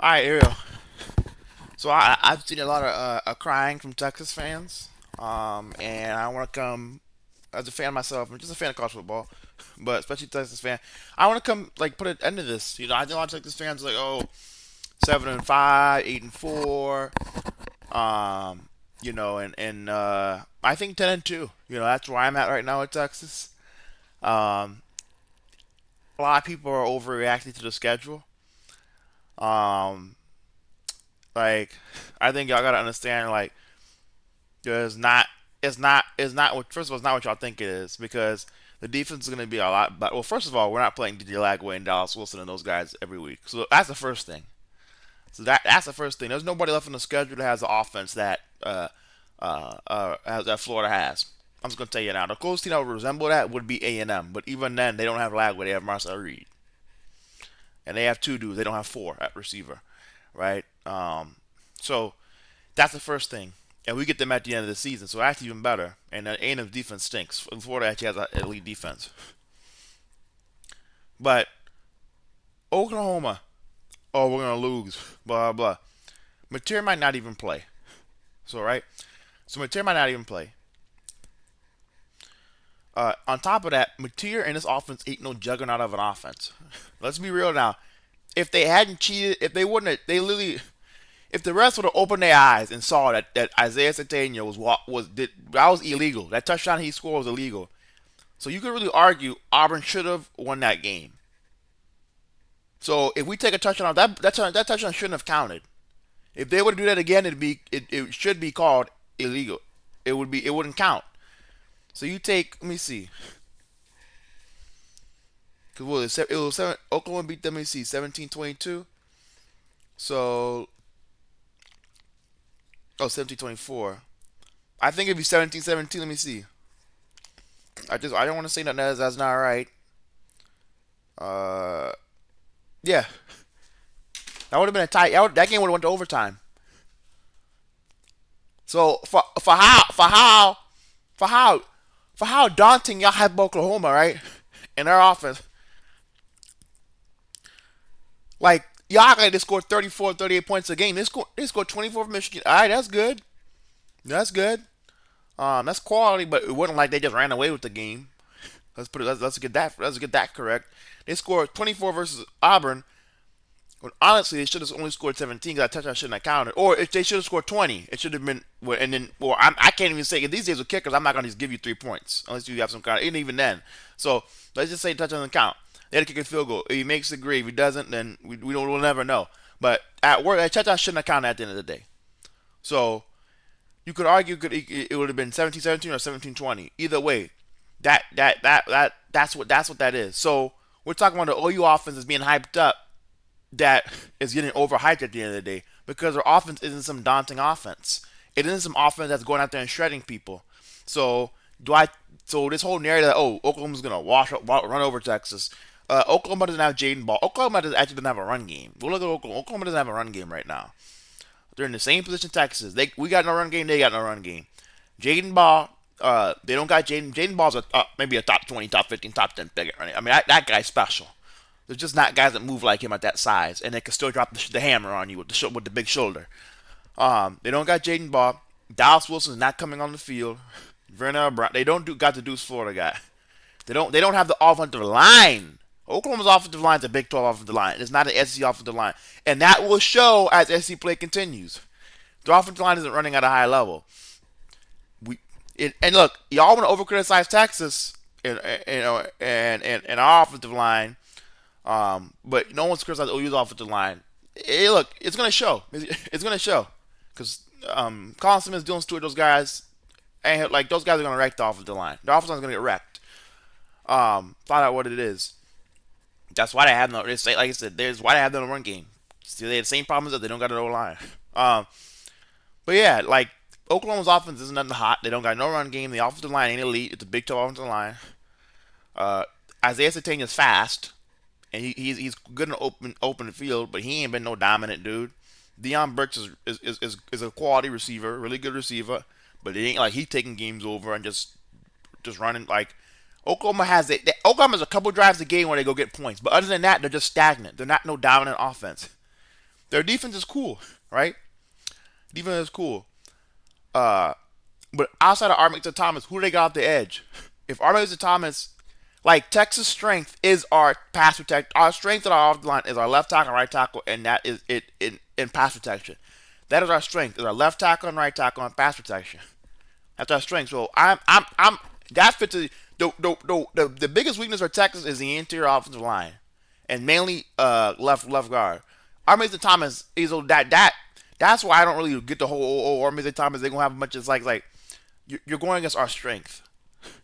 All right, here we go. So I've seen a lot of crying from Texas fans, and I want to come as a fan myself. I'm just a fan of college football, but especially Texas fan. I want to come like put an end to this. I know a lot of Texas fans like, oh, 7-5, 8-4, um, and I think 10-2. That's where I'm at right now at Texas. Um, a lot of people are overreacting to the schedule. Um, like I think y'all gotta understand like it's not it's not what first of all it's not what y'all think it is because the defense is going to be a lot. But well, first of all, we're not playing DJ Lagway and Dallas Wilson and those guys every week, so that's the first thing. So that's the first thing. There's nobody left on the schedule that has the offense that Florida has. I'm just going to tell you now. The closest team that would resemble that would be A&M, but even then they don't have Lagway. They have Marcel Reed, and they have two dudes. They don't have four at receiver, right? So that's the first thing. And we get them at the end of the season, so that's even better. And A&M's defense stinks. Florida actually has an elite defense. But Oklahoma, oh, we're gonna lose, blah blah. Mateer might not even play. So right, so Mateer might not even play. On top of that, Mateer and this offense ain't no juggernaut of an offense. Let's be real now. If they hadn't cheated, if they wouldn't, have, they literally if the rest would have opened their eyes and saw that Isaiah Centeno that was illegal. That touchdown he scored was illegal. So you could really argue Auburn should have won that game. So if we take a touchdown, that touchdown shouldn't have counted. If they were to do that again, it should be called illegal. It wouldn't count. So you take let me see, because it was Oklahoma beat them. Let me see 17-22. So 17-24. I think it'd be 17-17. Let me see. I don't want to say nothing that's not right. Uh, yeah, that would have been a tie. That game would have went to overtime. So for how for how daunting y'all have Oklahoma, right? And their offense, like y'all they scored 34, 38 points a game. They scored 24 for Michigan. All right, that's good. That's good. That's quality, but it wasn't like they just ran away with the game. Let's get that correct. They scored 24 versus Auburn. When honestly, they should have only scored 17 because that touchdown shouldn't have counted. Or if they should have scored 20, it should have been. And then, well, I can't even say these days with kickers, I'm not going to just give you 3 points unless you have some kind of. And even then, so let's just say touchdown doesn't count. They had to kick a field goal. If he makes the grade, if he doesn't, then we'll never know. But at work, that touchdown shouldn't have counted at the end of the day. So you could argue it would have been 17-17 or 17-20. Either way, that's what that is. So we're talking about the OU offense is being hyped up that is getting overhyped at the end of the day because their offense isn't some daunting offense. It isn't some offense that's going out there and shredding people. So do I? So this whole narrative that Oklahoma's gonna run over Texas. Oklahoma doesn't have Jaden Ball. Actually doesn't have a run game. We'll look at Oklahoma. Oklahoma doesn't have a run game right now. They're in the same position Texas. We got no run game. They got no run game. Jaden Ball. They don't got Jaden. Jaden Ball's maybe a top 20, top 15, top 10 pick. Right? I mean that guy's special. There's just not guys that move like him at that size, and they can still drop the hammer on you with the big shoulder. They don't got Jaden Ball. Dallas Wilson's not coming on the field. Vernon Brown. They don't got the Deuce Florida guy. They don't have the offensive line. Oklahoma's offensive line is a Big 12 offensive line. It's not an SEC offensive line, and that will show as SEC play continues. The offensive line isn't running at a high level. And look, y'all want to over criticize Texas and our offensive line. But no one's criticized OU's offensive line. Look, it's gonna show. It's gonna show because Colin Simmons, Dylan Stewart, those guys, and like those guys are gonna wreck the offensive line. The offensive line's gonna get wrecked. Find out what it is. That's why they have no. Like I said, there's why they have no run game. See, they have the same problems that they don't got an O line. Um, but yeah, like Oklahoma's offense isn't nothing hot. They don't got no run game. The offensive line ain't elite. It's a Big 12 offensive line. Uh, Isaiah Satania is fast. And he's good in the open field, but he ain't been no dominant dude. Deion Burks is a quality receiver, really good receiver, but it ain't like he taking games over and just running like Oklahoma has it. Oklahoma has a couple drives a game where they go get points, but other than that, they're just stagnant. They're not no dominant offense. Their defense is cool, right? Defense is cool. Uh, but outside of Armington Thomas, who do they got off the edge? If Armington Thomas, like Texas' strength is our pass protect. Our strength at our off the line is our left tackle, right tackle, and that is it in pass protection. That is our strength. Is our left tackle and right tackle and pass protection. That's our strength. So I'm that fits the biggest weakness for Texas is the interior offensive line, and mainly left guard. Armington Thomas is that's why I don't really get the whole Armington Thomas. They gonna have much as like you're going against our strength.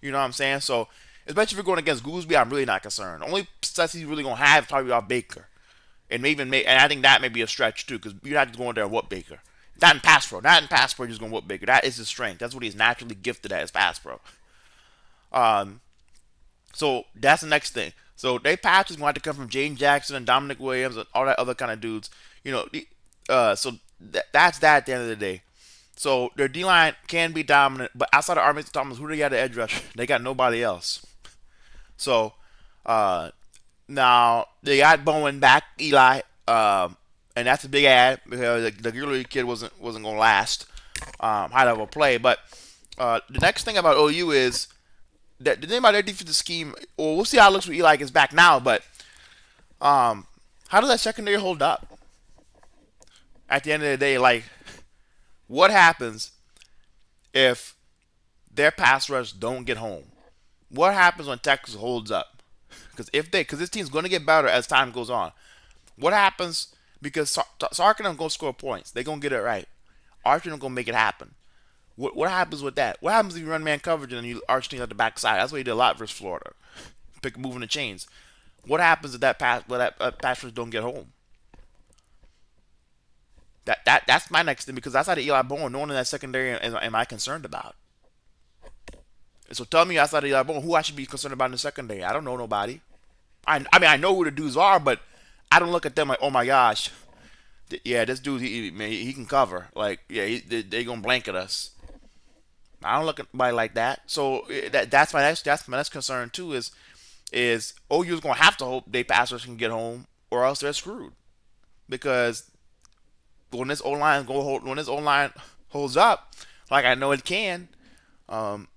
You know what I'm saying? So especially if you're going against Gooseby, I'm really not concerned. The only success he's really gonna have is probably off Baker, and maybe and I think that may be a stretch too because you're not just going there and whoop Baker. Not in pass pro. Not in pass pro. You're just gonna whoop Baker. That is his strength. That's what he's naturally gifted at is pass pro. Um, so that's the next thing. So they pass is going to have to come from Jaden Jackson and Dominic Williams and all that other kind of dudes. You know, so that's that at the end of the day. So their D line can be dominant, but outside of Armington Thomas, who they got the edge rush? They got nobody else. So uh, now they got Bowen back, Eli, and that's a big ad because the Gurley kid wasn't gonna last high level play. But the next thing about OU is that the thing about their defensive scheme. Well, we'll see how it looks when Eli gets back now, but how does that secondary hold up? At the end of the day, like what happens if their pass rush don't get home? What happens when Texas holds up? Because this team's going to get better as time goes on. What happens? Because Sark and them going to score points. They're going to get it right. Archer going to make it happen. What happens with that? What happens if you run man coverage and you arch things at the backside? That's what he did a lot versus Florida. Moving the chains. What happens if that pass rush don't get home? That's my next thing because outside of Eli Bowen, no one in that secondary am I concerned about. So tell me outside of Eli Bowen, who I should be concerned about in the secondary. I don't know nobody. I mean I know who the dudes are, but I don't look at them like, oh my gosh, yeah, this dude he can cover. Like yeah, they gonna blanket us. I don't look at anybody like that. So that's my next concern too is OU is gonna have to hope they passers can get home or else they're screwed because when this O line holds up, like I know it can, um,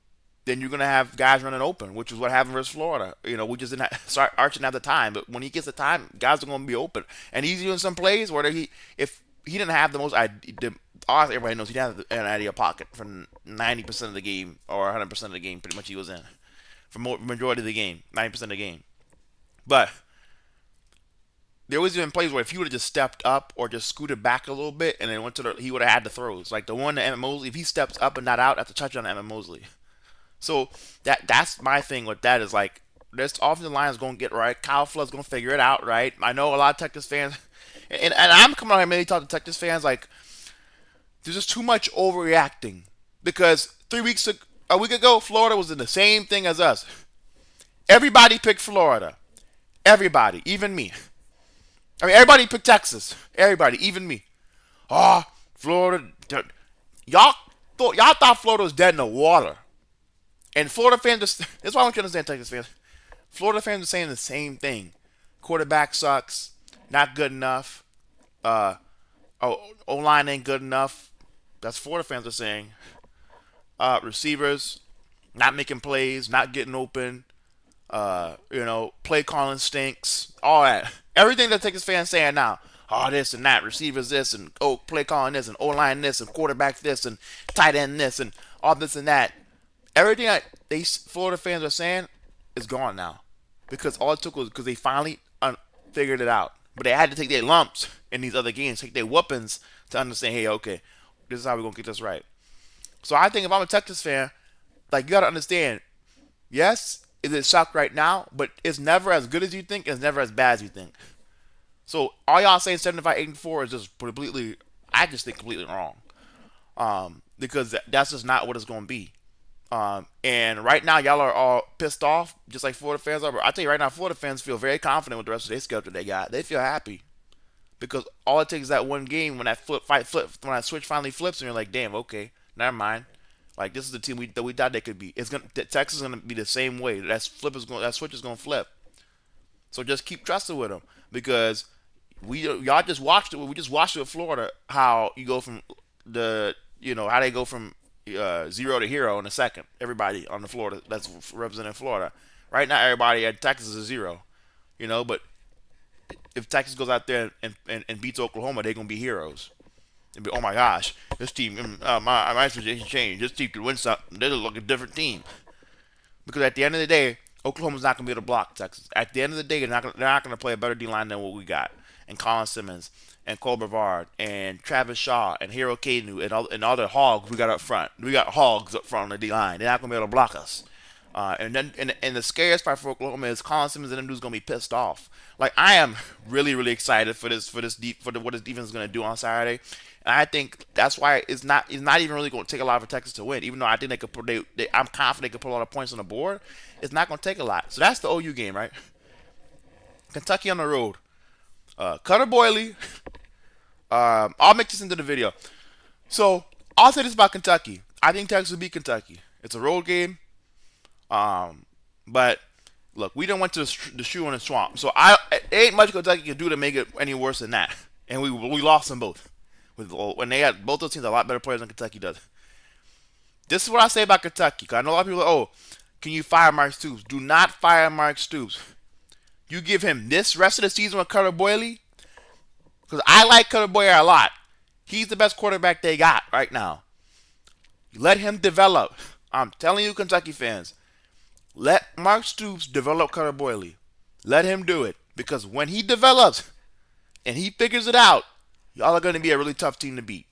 then you're gonna have guys running open, which is what happened versus Florida. You know, we just didn't start Arching at the time, but when he gets the time, guys are gonna be open, and he's doing some plays where if he didn't have the most, everybody knows he didn't have an ideal pocket for 90% of the game or 100% of the game, pretty much he was in for majority of the game, 90% of the game, but there was even plays where if he would have just stepped up or just scooted back a little bit and then he would have had the throws. Like the one to Emmett Mosley, if he steps up and not out, that's a touchdown to Emmett Mosley. So that's my thing with that is like this offensive line is going to get right. Kyle Flood's going to figure it out, right? I know a lot of Texas fans, and I'm coming out here maybe talk to Texas fans like there's just too much overreacting because a week ago, Florida was in the same thing as us. Everybody picked Florida. Everybody, even me. I mean, everybody picked Texas. Everybody, even me. Oh, Florida. Y'all thought Florida was dead in the water. And Florida fans just, that's why I want you to understand, Texas fans. Florida fans are saying the same thing. Quarterback sucks. Not good enough. O-line ain't good enough. That's Florida fans are saying. Receivers not making plays, not getting open. Play calling stinks. All that. Everything that Texas fans saying now. Oh, this and that. Receivers this and play calling this and O-line this and quarterback this and tight end this and all this and that. Everything that these Florida fans are saying is gone now. Because all it took was because they finally figured it out. But they had to take their lumps in these other games, take their whoopings to understand, hey, okay, this is how we're going to get this right. So I think if I'm a Texas fan, like you got to understand, yes, it suck right now, but it's never as good as you think. It's never as bad as you think. So all y'all saying 75-8-4 is just completely, I just think completely wrong. Because that's just not what it's going to be. And right now y'all are all pissed off, just like Florida fans are. But I tell you right now, Florida fans feel very confident with the rest of their schedule they got. They feel happy because all it takes is that one game when that when that switch finally flips, and you're like, damn, okay, never mind. Like this is the team that we thought they could be. Texas is gonna be the same way. That switch is gonna flip. So just keep trusting with them because Y'all just watched it. We just watched it with Florida. How you go from how they go from 0 to hero in a second. Everybody on the Florida that's representing Florida. Right now, everybody at Texas is a 0. But if Texas goes out there and beats Oklahoma, they're gonna be heroes. And be, oh my gosh, this team, my expectations changed. This team could win something. They look like a different team. Because at the end of the day, Oklahoma's not going to be able to block Texas. At the end of the day, they're not going to play a better D line than what we got. And Colin Simmons and Cole Brevard and Travis Shaw and Hero Kanu and all the hogs we got up front. We got hogs up front on the D line. They're not going to be able to block us. And the scariest part for Oklahoma is Colin Simmons and them dudes gonna be pissed off. Like I am really really excited for what this defense is gonna do on Saturday. And I think that's why it's not even really going to take a lot for Texas to win. Even though I think I'm confident they could put a lot of points on the board. It's not going to take a lot. So that's the OU game, right? Kentucky on the road. Cutter Boyley. I'll make this into the video. So I'll say this about Kentucky. I think Texas will beat Kentucky. It's a road game. But look, we done went to the shoe in the swamp. So it ain't much Kentucky can do to make it any worse than that. And we lost them both. When they had both those teams, a lot better players than Kentucky does. This is what I say about Kentucky. Cause I know a lot of people are like, oh, can you fire Mark Stoops? Do not fire Mark Stoops. You give him this rest of the season with Cutter Boyley. Because I like Cutter Boyley a lot. He's the best quarterback they got right now. Let him develop. I'm telling you, Kentucky fans, let Mark Stoops develop Cutter Boyley. Let him do it. Because when he develops and he figures it out, y'all are going to be a really tough team to beat.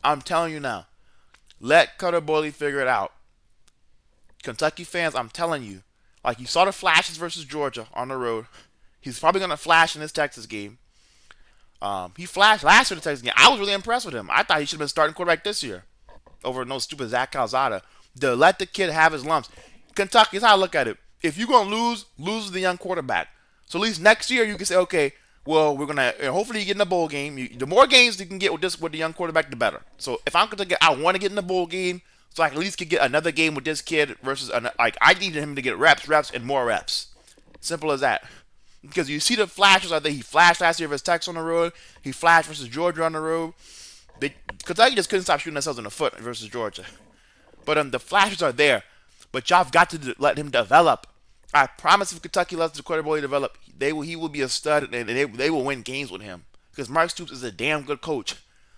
I'm telling you now. Let Cutter Boyley figure it out. Kentucky fans, I'm telling you. Like you saw the flashes versus Georgia on the road. He's probably going to flash in this Texas game. He flashed last year in the Texas game. I was really impressed with him. I thought he should have been starting quarterback this year. Over no stupid Zach Calzada. To let the kid have his lumps. Kentucky, is how I look at it. If you're going to lose the young quarterback. So at least next year you can say, okay, well, we're gonna hopefully you get in the bowl game. The more games you can get with the young quarterback, the better. So if I'm gonna I want to get in the bowl game, so I can at least could get another game with this kid versus like I needed him to get reps, and more reps. Simple as that. Because you see the flashes out there. He flashed last year versus Texas on the road. He flashed versus Georgia on the road. Kentucky just couldn't stop shooting themselves in the foot versus Georgia. But the flashes are there. But y'all have got to let him develop. I promise if Kentucky lets the quarterback develop, he will be a stud and they will win games with him. Because Mark Stoops is a damn good coach.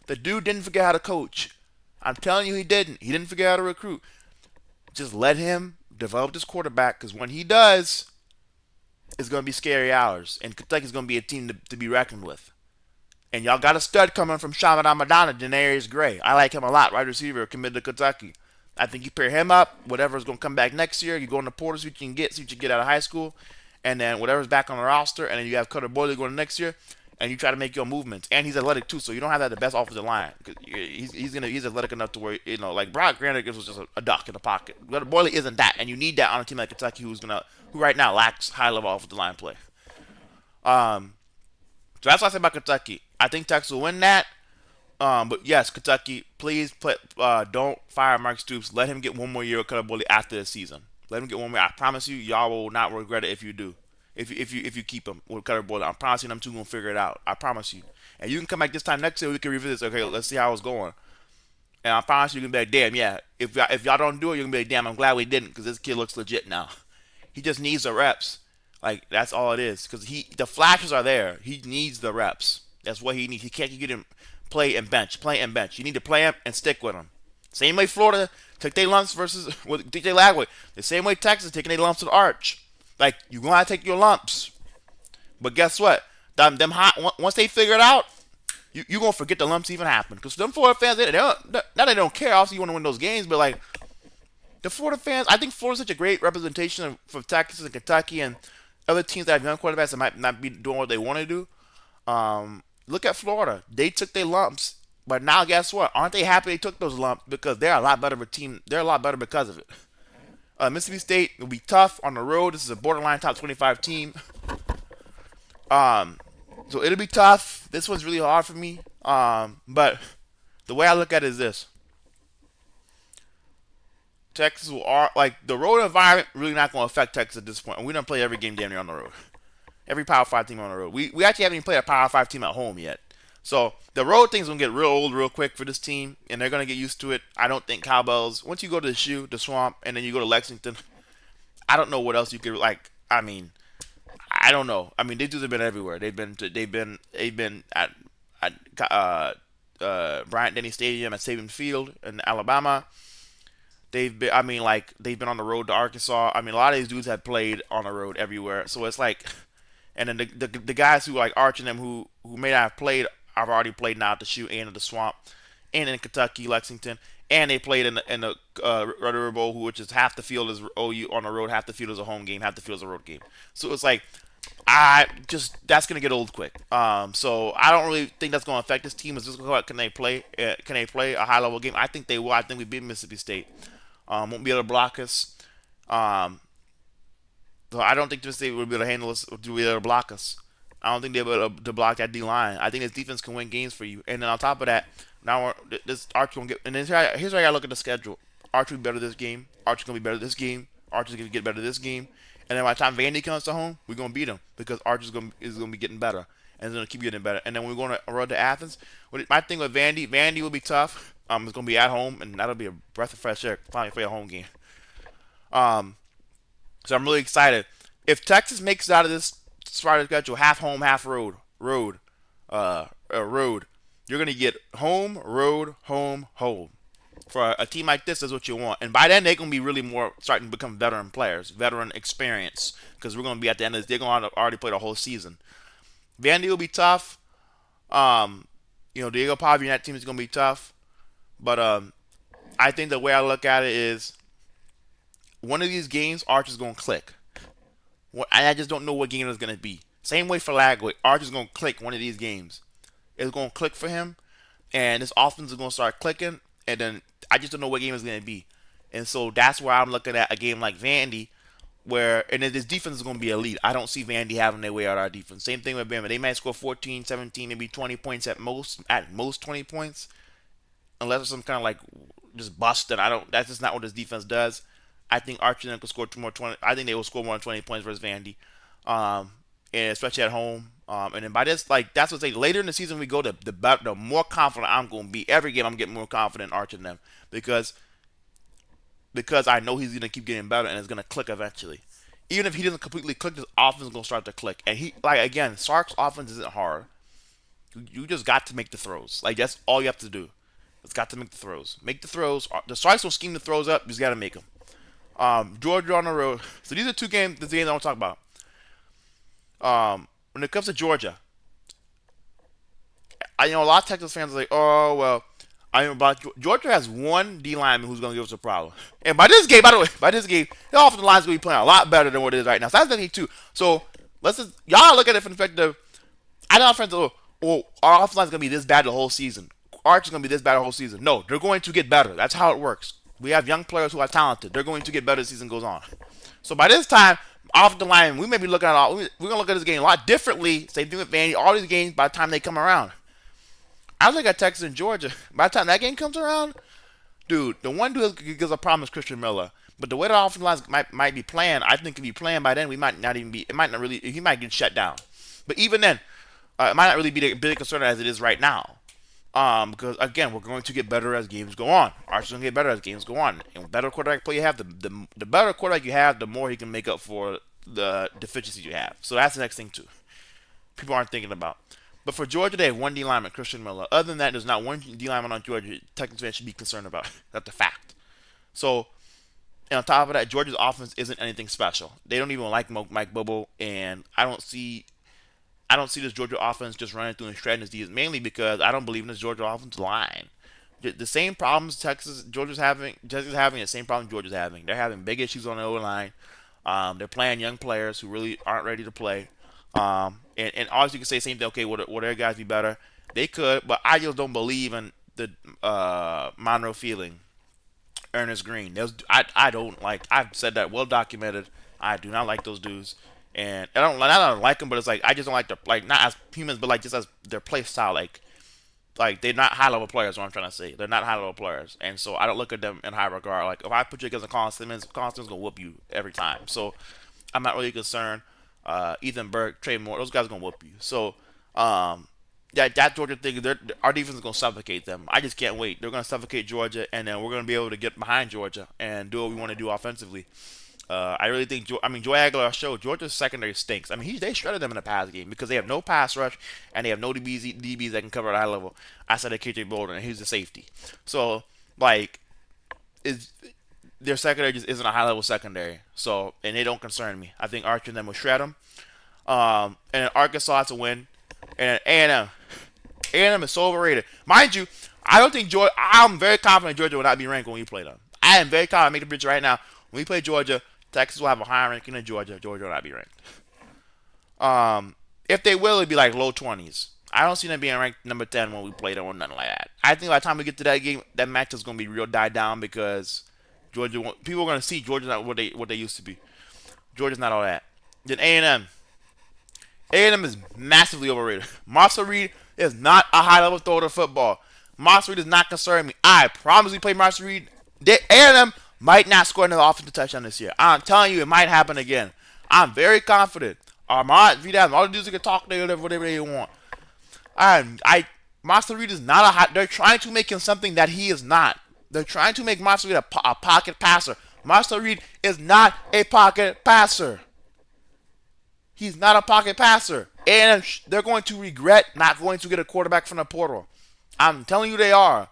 The dude didn't forget how to coach. I'm telling you he didn't. He didn't forget how to recruit. Just let him develop this quarterback because when he does, it's going to be scary hours. And Kentucky's going to be a team to be reckoned with. And y'all got a stud coming from Shaman Madonna, Denarius Gray. I like him a lot, wide receiver, committed to Kentucky. I think you pair him up, whatever's going to come back next year, you go in the portal, see what you can get, see what you get out of high school, and then whatever's back on the roster, and then you have Cutter Boyley going next year, and you try to make your movements. And he's athletic too, so you don't have the best offensive line. He's athletic enough to where, like Brock Grandick was just a duck in the pocket. Cutter Boyley isn't that, and you need that on a team like Kentucky who right now lacks high-level offensive line play. So that's what I say about Kentucky. I think Texas will win that. But yes, Kentucky, please don't fire Mark Stoops. Let him get one more year of Cutter Boyley after the season. Let him get one more. I promise you, y'all will not regret it if you do. If you keep him with Cutter Boyley, I'm promising them two gonna figure it out. I promise you. And you can come back this time next year. We can revisit. Okay, let's see how it's going. And I promise you can be like, damn, yeah. If y'all don't do it, you can be like, damn, I'm glad we didn't because this kid looks legit now. He just needs the reps. Like that's all it is. Because the flashes are there. He needs the reps. That's what he needs. He can't get him. Play and bench. You need to play him and stick with him. Same way Florida took their lumps versus with DJ Lagway. The same way Texas taking their lumps with Arch. Like you're gonna have to take your lumps. But guess what? Them once they figure it out, you gonna forget the lumps even happened. Because them Florida fans, they don't care. Obviously, you want to win those games, but like the Florida fans, I think Florida's such a great representation for Texas and Kentucky and other teams that have young quarterbacks that might not be doing what they want to do. Look at Florida. They took their lumps, but now guess what? Aren't they happy they took those lumps because they're a lot better of a team. They're a lot better because of it. Mississippi State will be tough on the road. This is a borderline top 25 team. So it'll be tough. This one's really hard for me. But the way I look at it is this: Texas will the road environment really not going to affect Texas at this point. And we don't play every game damn near on the road. Every Power Five team on the road. We actually haven't even played a Power Five team at home yet. So the road thing's gonna get real old real quick for this team, and they're gonna get used to it. I don't think cowbells. Once you go to the shoe, the swamp, and then you go to Lexington, I don't know what else you could like. I mean, I don't know. I mean, these dudes have been everywhere. They've been at Bryant Denny Stadium at Saban Field in Alabama. They've been. I mean, like they've been on the road to Arkansas. I mean, a lot of these dudes have played on the road everywhere. So it's like, and then the guys who like Arch and them who may not have played, I've already played now at the shoe and at the swamp, and in Kentucky, Lexington, and they played in the Red River Bowl, which is half the field is OU on the road, half the field is a home game, half the field is a road game. So it's like I just that's gonna get old quick. So I don't really think that's gonna affect this team. Is just can they play? Can they play a high level game? I think they will. I think we beat Mississippi State. Won't be able to block us. Um, so I don't think this State will be able to handle us. Will be able to block us. I don't think they'll be able to block that D line. I think this defense can win games for you. And then on top of that, now this Arch gonna get. And then here's where I gotta look at the schedule. Arch will be better this game. Arch is gonna be better this game. Arch is gonna get better this game. And then by the time Vandy comes to home, we're gonna beat him because Arch is gonna be getting better and it's gonna keep getting better. And then when we're going to road to Athens, my thing with Vandy will be tough. It's gonna be at home and that'll be a breath of fresh air finally for a home game. Um, so I'm really excited. If Texas makes it out of this Friday schedule, half home, half road, you're gonna get home, road, home, home. For a team like this, is what you want. And by then, they're gonna be really more starting to become veteran players, veteran experience, because we're gonna be at the end of this. They're gonna already play the whole season. Vandy will be tough. Diego Pavia and that team is gonna be tough. But I think the way I look at it is one of these games, Arch is gonna click. I just don't know what game it's gonna be. Same way for Lagway, Arch is gonna click one of these games. It's gonna click for him, and this offense is gonna start clicking, and then I just don't know what game it's gonna be. And so that's where I'm looking at a game like Vandy, where and then this defense is going to be elite. I don't see Vandy having their way out of our defense. Same thing with Bama. They might score 14, 17, maybe 20 points at most 20 points, unless it's some kind of like just bust. And I don't. That's just not what this defense does. I think Archer could score two more 20. I think they will score more than 20 points versus Vandy, and especially at home. And then by this, like that's what I say. Later in the season, we go the more confident I'm going to be. Every game, I'm getting more confident in Archer than them because I know he's going to keep getting better and it's going to click eventually. Even if he doesn't completely click, his offense is going to start to click. And he, like, again, Sark's offense isn't hard. You just got to make the throws. Like, that's all you have to do. It's got to make the throws. Make the throws. The Sark's will scheme the throws up. You just got to make them. Georgia on the road. So these are two games. This games I want to talk about. When it comes to Georgia, I know a lot of Texas fans are like, oh well, I am about Georgia has one D lineman who's going to give us a problem. And by this game, by the way, the offensive line's going to be playing a lot better than what it is right now. So that's the thing too. So let's just y'all look at it from the perspective. I know friends, our offensive line's going to be this bad the whole season. Arch is going to be this bad the whole season. No, they're going to get better. That's how it works. We have young players who are talented. They're going to get better as the season goes on. So by this time, off the line, we may be looking at we're going to look at this game a lot differently. Same thing with Vandy. All these games by the time they come around. I look at Texas and Georgia. By the time that game comes around, dude, the one dude who gives a problem is Christian Miller. But the way the offensive lines might be playing, I think if he playing by then, we might not even be. It might not really. He might get shut down. But even then, it might not really be the big concern as it is right now. Because again, we're going to get better as games go on. Archer's going to get better as games go on. And the better quarterback play you have, the better quarterback you have, the more he can make up for the deficiencies you have. So that's the next thing too. People aren't thinking about. But for Georgia, they have one D lineman, Christian Miller. Other than that, there's not one D lineman on Georgia Texans fans should be concerned about. That's a fact. So, and on top of that, Georgia's offense isn't anything special. They don't even like Mike Bobo, and I don't see this Georgia offense just running through and shredding these, mainly because I don't believe in this Georgia offensive line. The same problems Georgia's having the same problem Georgia's having. They're having big issues on the O line. They're playing young players who really aren't ready to play. And obviously you can say the same thing. Okay, would their guys be better? They could, but I just don't believe in the Monroe feeling. Ernest Green. I don't like. I've said that, well documented. I do not like those dudes, and I don't like them. But it's like I just don't like not as humans, but like just as their play style. Like they're not high level players. What I'm trying to say, they're not high level players, and so I don't look at them in high regard. Like if I put you against a Colin Simmons gonna whoop you every time. So I'm not really concerned. Ethan Burke, Trey Moore. Those guys are gonna whoop you. So that Georgia thing, our defense is gonna suffocate them. I just can't wait. They're gonna suffocate Georgia, and then we're gonna be able to get behind Georgia and do what we want to do offensively. I really think. Joe Aguilar showed Georgia's secondary stinks. I mean, they shredded them in the pass game because they have no pass rush and they have no DBs that can cover at a high level. I said KJ Bolden, and he's a safety. So like, is their secondary just isn't a high level secondary. So and they don't concern me. I think Archer and them will shred them. And Arkansas has to win. And A&M. A&M is so overrated. Mind you, I don't think Georgia. I'm very confident Georgia will not be ranked when we play them. I am very confident. Make the prediction right now. When we play Georgia, Texas will have a higher ranking than Georgia. Georgia will not be ranked. If they will, it'd be like low 20s. I don't see them being ranked number 10 when we play them or nothing like that. I think by the time we get to that game, that match is going to be real died down because people are going to see Georgia's not what they used to be. Georgia's not all that. Then A&M. A&M is massively overrated. Marcel Reed is not a high-level thrower of football. Marcel Reed does not concern me. I promise you play Marcel Reed. A&M might not score another offensive touchdown this year. I'm telling you, it might happen again. I'm very confident. Ahmad Vidal, all the dudes can talk whatever they want. Marcel Reed is not a high. They're trying to make him something that he is not. They're trying to make Marcel Reed a pocket passer. Marcel Reed is not a pocket passer. He's not a pocket passer. And they're going to regret not going to get a quarterback from the portal. I'm telling you they are.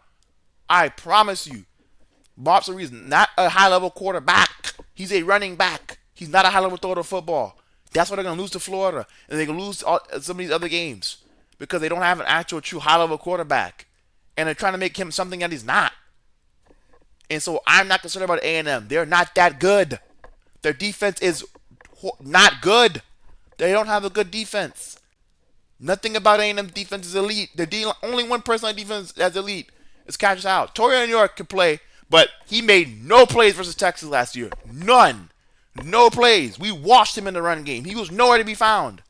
I promise you. Marcel Reed is not a high-level quarterback. He's a running back. He's not a high-level thrower of football. That's why they're going to lose to Florida. And they're going to lose some of these other games. Because they don't have an actual true high-level quarterback. And they're trying to make him something that he's not. And so I'm not concerned about A&M. They're not that good. Their defense is not good. They don't have a good defense. Nothing about A&M defense is elite. Only one person on defense that's elite is Cassius out. Torian York can play, but he made no plays versus Texas last year. None. No plays. We watched him in the run game. He was nowhere to be found.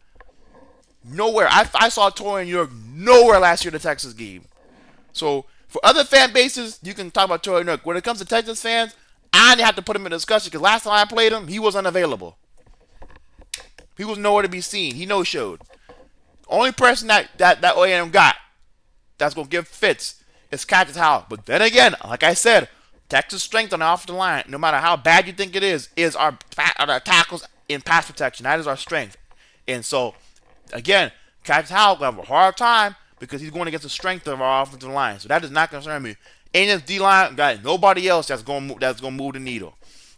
Nowhere. I saw Torian York nowhere last year in the Texas game. So for other fan bases, you can talk about Torian York. When it comes to Texas fans, I have to put him in discussion because last time I played him, he was unavailable. He was nowhere to be seen. He no-showed. Only person that A&M got that's going to give fits is Cassius Howell. But then again, like I said, Texas' strength on the offensive line, no matter how bad you think it is our tackles in pass protection. That is our strength. And so, again, Cassius Howell will have a hard time because he's going against the strength of our offensive line. So that does not concern me. A&M's D-line got nobody else that's going to move the needle.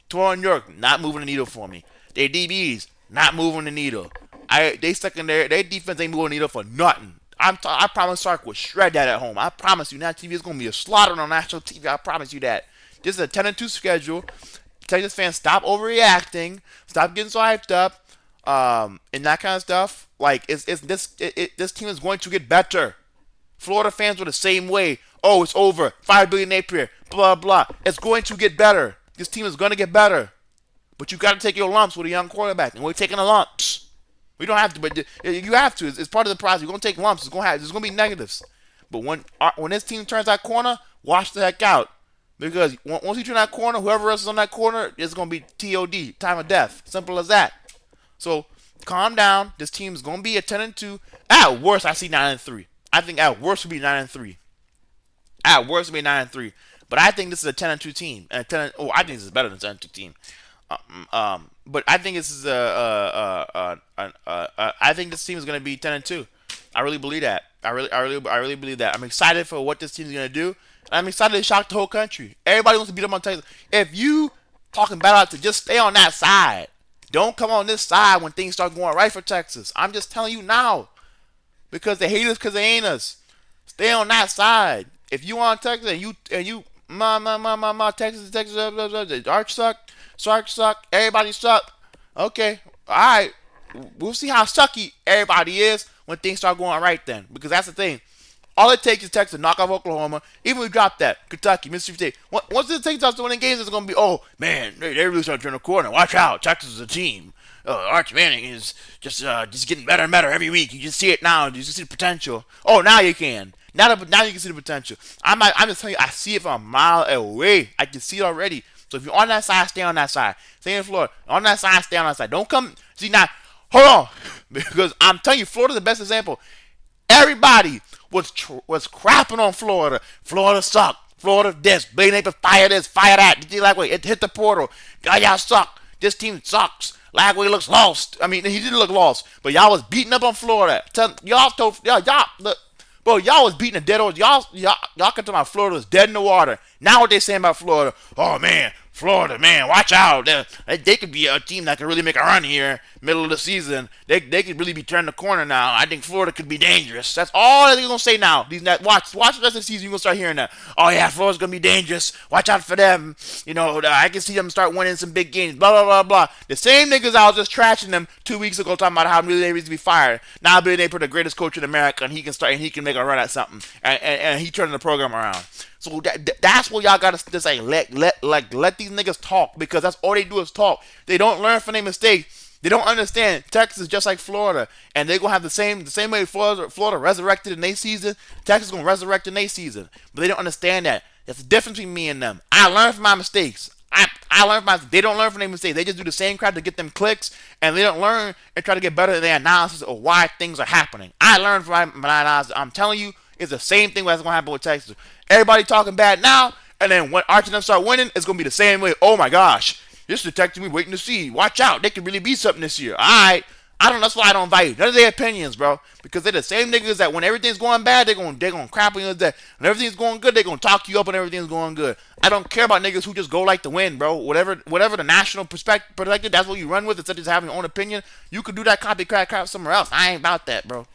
Torian York, not moving the needle for me. Their DBs, not moving the needle. They stuck in there. Their defense ain't moving the needle for nothing. I promise Sark will shred that at home. I promise you. National TV is going to be a slaughter on national TV. I promise you that. This is a 10-2 schedule. Texas fans, stop overreacting. Stop getting so hyped up. And that kind of stuff. Like, this team is going to get better. Florida fans were the same way. Oh, it's over. $5 billion Napier. Blah, blah. It's going to get better. This team is going to get better. But you got to take your lumps with a young quarterback, and we're taking the lumps. We don't have to, but you have to. It's part of the process. You're gonna take lumps. There's gonna be negatives. But when this team turns that corner, watch the heck out, because once you turn that corner, whoever else is on that corner, it's gonna be TOD, time of death. Simple as that. So calm down. This team is gonna be a 10-2. At worst, I see 9-3. I think at worst will be 9-3. At worst, will be 9-3. But I think this is a 10-2 team. And I think this is better than a 10-2 team. But I think this is I think this team is going to be 10-2. I really believe that. I really believe that. I'm excited for what this team is going to do. And I'm excited to shock the whole country. Everybody wants to beat up on Texas. If you talking bad out to just stay on that side. Don't come on this side when things start going right for Texas. I'm just telling you now, because they hate us because they ain't us. Stay on that side. If you on Texas and you Texas, Arch suck. Sark suck. Everybody suck. Okay. Alright. We'll see how sucky everybody is when things start going right then. Because that's the thing. All it takes is Texas to knock off Oklahoma. Even if we drop that, Kentucky, Mississippi State. Once it takes us to winning games, it's going to be, oh, man, they really start turning the corner. Watch out. Texas is a team. Arch Manning is just getting better and better every week. You just see it now. You just see the potential. Oh, now you can. Now you can see the potential. I'm just telling you, I see it from a mile away. I can see it already. So if you're on that side, stay on that side. Stay in Florida. On that side, stay on that side. Don't come. See, now, Hold on, because I'm telling you, Florida's the best example. Everybody was crapping on Florida. Florida sucked. Florida this. Being able to fire this, fire that. Lagway, it hit the portal. Y'all suck. This team sucks. Lagway looks lost. I mean, he didn't look lost, but y'all was beating up on Florida. Y'all told y'all look, bro. Y'all was beating a dead horse. Y'all can tell my Florida was dead in the water. Now what they saying about Florida? Oh man, Florida, man, watch out. They could be a team that could really make a run here, middle of the season. They could really be turning the corner now. I think Florida could be dangerous. That's all they're going to say now. Watch the rest of the season, you're going to start hearing that. Oh, yeah, Florida's going to be dangerous. Watch out for them. You know, I can see them start winning some big games, blah, blah, blah, blah. The same niggas I was just trashing them 2 weeks ago talking about how really they need to be fired. Now I believe they put the greatest coach in America, and he can start and he can make a run at something. And he turning the program around. So that's what y'all gotta just like let these niggas talk, because that's all they do is talk. They don't learn from their mistakes. They don't understand Texas is just like Florida, and they gonna have the same way Florida resurrected in their season. Texas gonna resurrect in their season, but they don't understand that. That's the difference between me and them. I learn from my mistakes. I learn from my. They don't learn from their mistakes. They just do the same crap to get them clicks, and they don't learn and try to get better at their analysis of why things are happening. I learn from my analysis. I'm telling you, it's the same thing that's gonna happen with Texas. Everybody talking bad now, and then when Archie and them start winning, it's gonna be the same way. Oh my gosh, this detective we waiting to see. Watch out, they could really be something this year. Alright. I don't. That's why I don't value none of their opinions, bro. Because they're the same niggas that when everything's going bad, they're gonna crap on you. When everything's going good, they're gonna talk you up when everything's going good. I don't care about niggas who just go like the wind, bro. Whatever the national perspective, that's what you run with instead of just having your own opinion. You could do that copycat crap somewhere else. I ain't about that, bro.